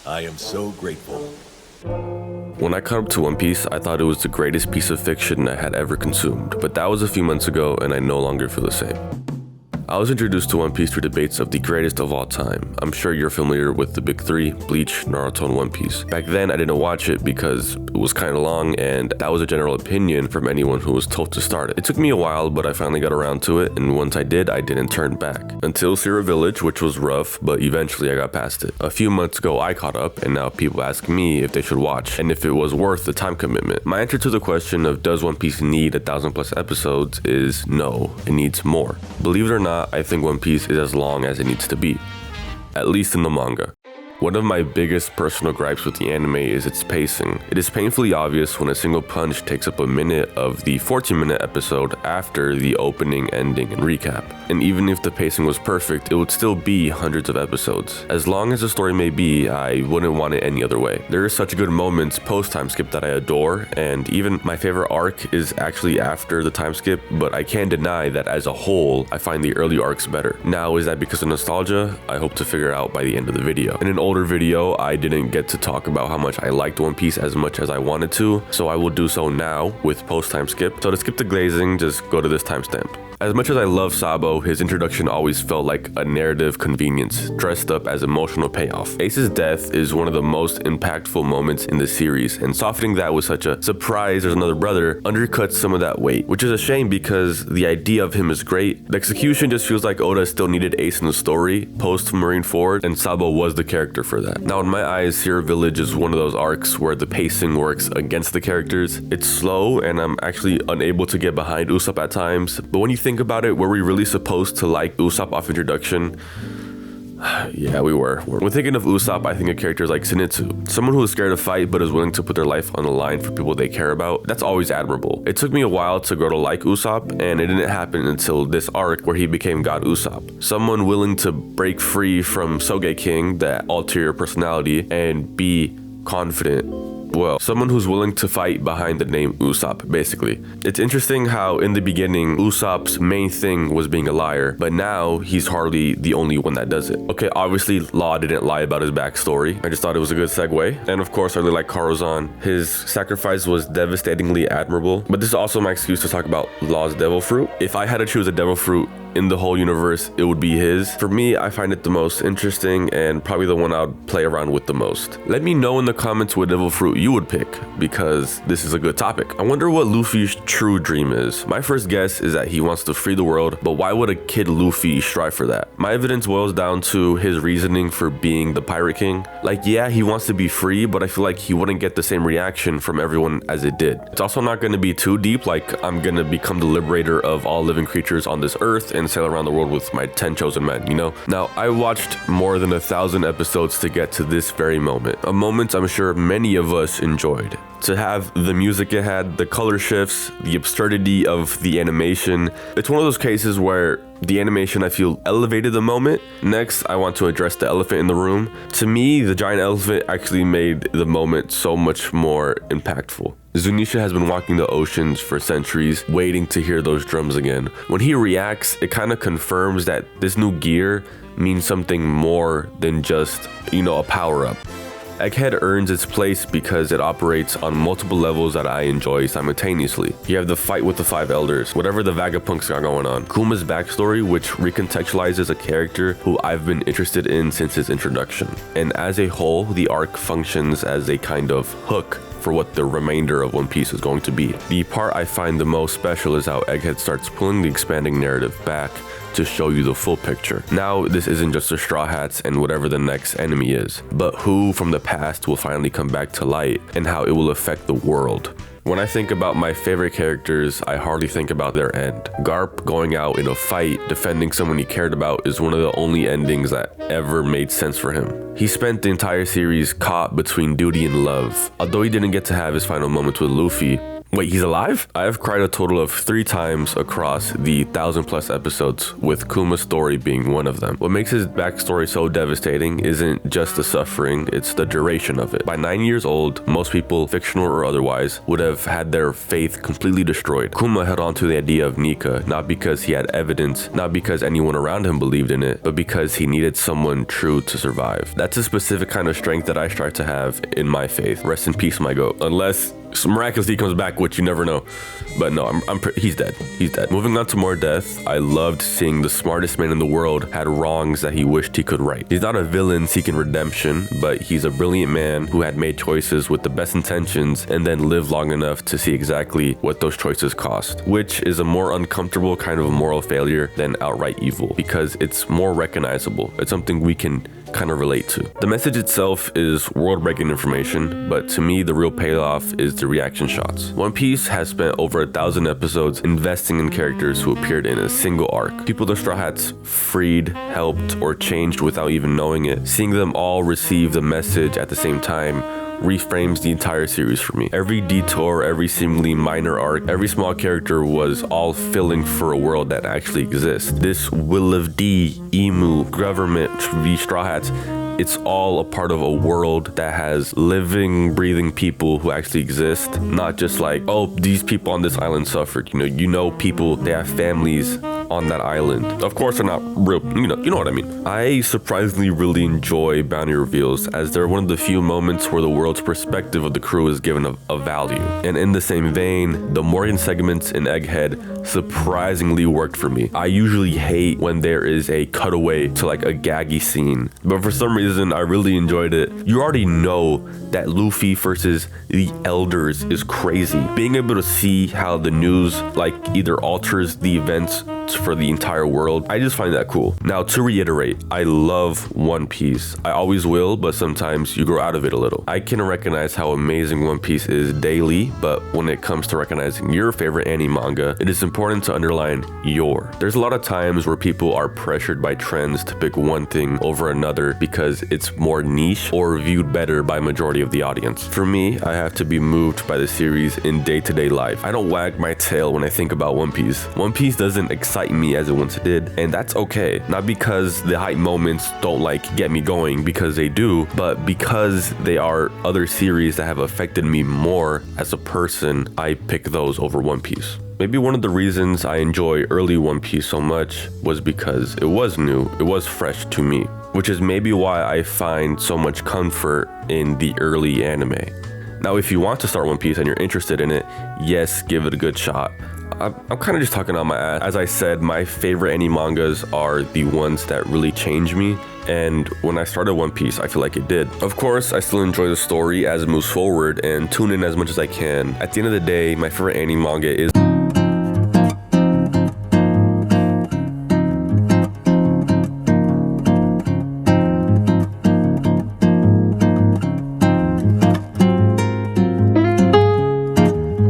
I am so grateful. When I caught up to One Piece, I thought it was the greatest piece of fiction I had ever consumed, but that was a few months ago and I no longer feel the same. I was introduced to One Piece through debates of the greatest of all time. I'm sure you're familiar with the big three, Bleach, Naruto, and One Piece. Back then, I didn't watch it because it was kind of long, and that was a general opinion from anyone who was told to start it. It took me a while, but I finally got around to it, and once I did, I didn't turn back. Until Zero Village, which was rough, but eventually I got past it. A few months ago, I caught up, and now people ask me if they should watch, and if it was worth the time commitment. My answer to the question of does One Piece need 1,000+ episodes is no, it needs more. Believe it or not, I think One Piece is as long as it needs to be, at least in the manga. One of my biggest personal gripes with the anime is its pacing. It is painfully obvious when a single punch takes up a minute of the 14-minute episode after the opening, ending, and recap. And even if the pacing was perfect, it would still be hundreds of episodes. As long as the story may be, I wouldn't want it any other way. There are such good moments post-time skip that I adore, and even my favorite arc is actually after the time skip, but I can't deny that as a whole, I find the early arcs better. Now, is that because of nostalgia? I hope to figure out by the end of the video. In an older video, I didn't get to talk about how much I liked One Piece as much as I wanted to, so I will do so now with post-time skip. So to skip the glazing, just go to this timestamp. As much as I love Sabo, his introduction always felt like a narrative convenience, dressed up as emotional payoff. Ace's death is one of the most impactful moments in the series, and softening that with such a surprise there's another brother undercuts some of that weight, which is a shame because the idea of him is great. The execution just feels like Oda still needed Ace in the story, post Marineford, and Sabo was the character for that. Now in my eyes, Zero Village is one of those arcs where the pacing works against the characters. It's slow, and I'm actually unable to get behind Usopp at times, but when you think about it, were we really supposed to like Usopp off introduction? Yeah, we were. When thinking of Usopp, I think of characters like Zenitsu, someone who is scared to fight but is willing to put their life on the line for people they care about. That's always admirable. It took me a while to grow to like Usopp, and it didn't happen until this arc where he became God Usopp. Someone willing to break free from Soge King, that ulterior personality, and be confident. Well, someone who's willing to fight behind the name Usopp, basically. It's interesting how in the beginning, Usopp's main thing was being a liar, but now he's hardly the only one that does it. Okay, obviously Law didn't lie about his backstory. I just thought it was a good segue. And of course, I really like Karozan. His sacrifice was devastatingly admirable, but this is also my excuse to talk about Law's devil fruit. If I had to choose a devil fruit in the whole universe, it would be his. For me, I find it the most interesting and probably the one I would play around with the most. Let me know in the comments what devil fruit you would pick, because this is a good topic. I wonder what Luffy's true dream is. My first guess is that he wants to free the world, but why would a kid Luffy strive for that? My evidence boils down to his reasoning for being the Pirate King. Like, yeah, he wants to be free, but I feel like he wouldn't get the same reaction from everyone as it did. It's also not going to be too deep, like I'm going to become the liberator of all living creatures on this earth and sail around the world with my 10 chosen men, you know? Now, I watched more than 1,000 episodes to get to this very moment, a moment I'm sure many of us enjoyed. To have the music it had, the color shifts, the absurdity of the animation. It's one of those cases where the animation, I feel, elevated the moment. Next, I want to address the elephant in the room. To me, the giant elephant actually made the moment so much more impactful. Zunisha has been walking the oceans for centuries, waiting to hear those drums again. When he reacts, it kind of confirms that this new gear means something more than just, a power-up. Egghead earns its place because it operates on multiple levels that I enjoy simultaneously. You have the fight with the 5 elders, whatever the Vegapunks got going on. Kuma's backstory, which recontextualizes a character who I've been interested in since his introduction. And as a whole, the arc functions as a kind of hook for what the remainder of One Piece is going to be. The part I find the most special is how Egghead starts pulling the expanding narrative back to show you the full picture. Now, this isn't just the Straw Hats and whatever the next enemy is, but who from the past will finally come back to light and how it will affect the world. When I think about my favorite characters, I hardly think about their end. Garp going out in a fight, defending someone he cared about is one of the only endings that ever made sense for him. He spent the entire series caught between duty and love. Although he didn't get to have his final moments with Luffy, Wait, he's alive? I have cried a total of 3 times across the 1,000+ episodes, with Kuma's story being one of them. What makes his backstory so devastating isn't just the suffering, it's the duration of it. By 9 years old, most people, fictional or otherwise, would have had their faith completely destroyed. Kuma held on to the idea of Nika, not because he had evidence, not because anyone around him believed in it, but because he needed someone true to survive. That's a specific kind of strength that I strive to have in my faith. Rest in peace, my goat. Unless miraculously comes back, which you never know. But no, he's dead. He's dead. Moving on to more death, I loved seeing the smartest man in the world had wrongs that he wished he could right. He's not a villain seeking redemption, but he's a brilliant man who had made choices with the best intentions and then lived long enough to see exactly what those choices cost, which is a more uncomfortable kind of moral failure than outright evil, because it's more recognizable. It's something we can kind of relate to. The message itself is world-breaking information, but to me, the real payoff is the reaction shots. One Piece has spent over 1,000 episodes investing in characters who appeared in a single arc. People the Straw Hats freed, helped, or changed without even knowing it. Seeing them all receive the message at the same time reframes the entire series for me. Every detour, every seemingly minor arc, every small character was all filling for a world that actually exists. This Will of D, Emu, government, the Straw Hats, it's all a part of a world that has living, breathing people who actually exist. Not just like, oh, these people on this island suffered. You know people, they have families on that island. Of course, they're not real, you know what I mean. I surprisingly really enjoy bounty reveals, as they're one of the few moments where the world's perspective of the crew is given a value. And in the same vein, the Morgan segments in Egghead surprisingly worked for me. I usually hate when there is a cutaway to like a gaggy scene, but for some reason I really enjoyed it. You already know that Luffy versus the elders is crazy. Being able to see how the news like either alters the events for the entire world, I just find that cool. Now, to reiterate, I love One Piece. I always will, but sometimes you grow out of it a little. I can recognize how amazing One Piece is daily, but when it comes to recognizing your favorite anime manga, it is important to underline your. There's a lot of times where people are pressured by trends to pick one thing over another because it's more niche or viewed better by majority of the audience. For me, I have to be moved by the series in day-to-day life. I don't wag my tail when I think about One Piece. One Piece doesn't excite me as it once did, and that's okay. Not because the hype moments don't like get me going, because they do, but because they are other series that have affected me more as a person. I pick those over One Piece. Maybe one of the reasons I enjoy early One Piece so much was because it was new, it was fresh to me, which is maybe why I find so much comfort in the early anime. Now, if you want to start One Piece and you're interested in it, yes, give it a good shot. I'm kind of just talking on my ass. As I said, my favorite anime mangas are the ones that really change me, and when I started One Piece, I feel like it did. Of course, I still enjoy the story as it moves forward and tune in as much as I can. At the end of the day, my favorite anime manga is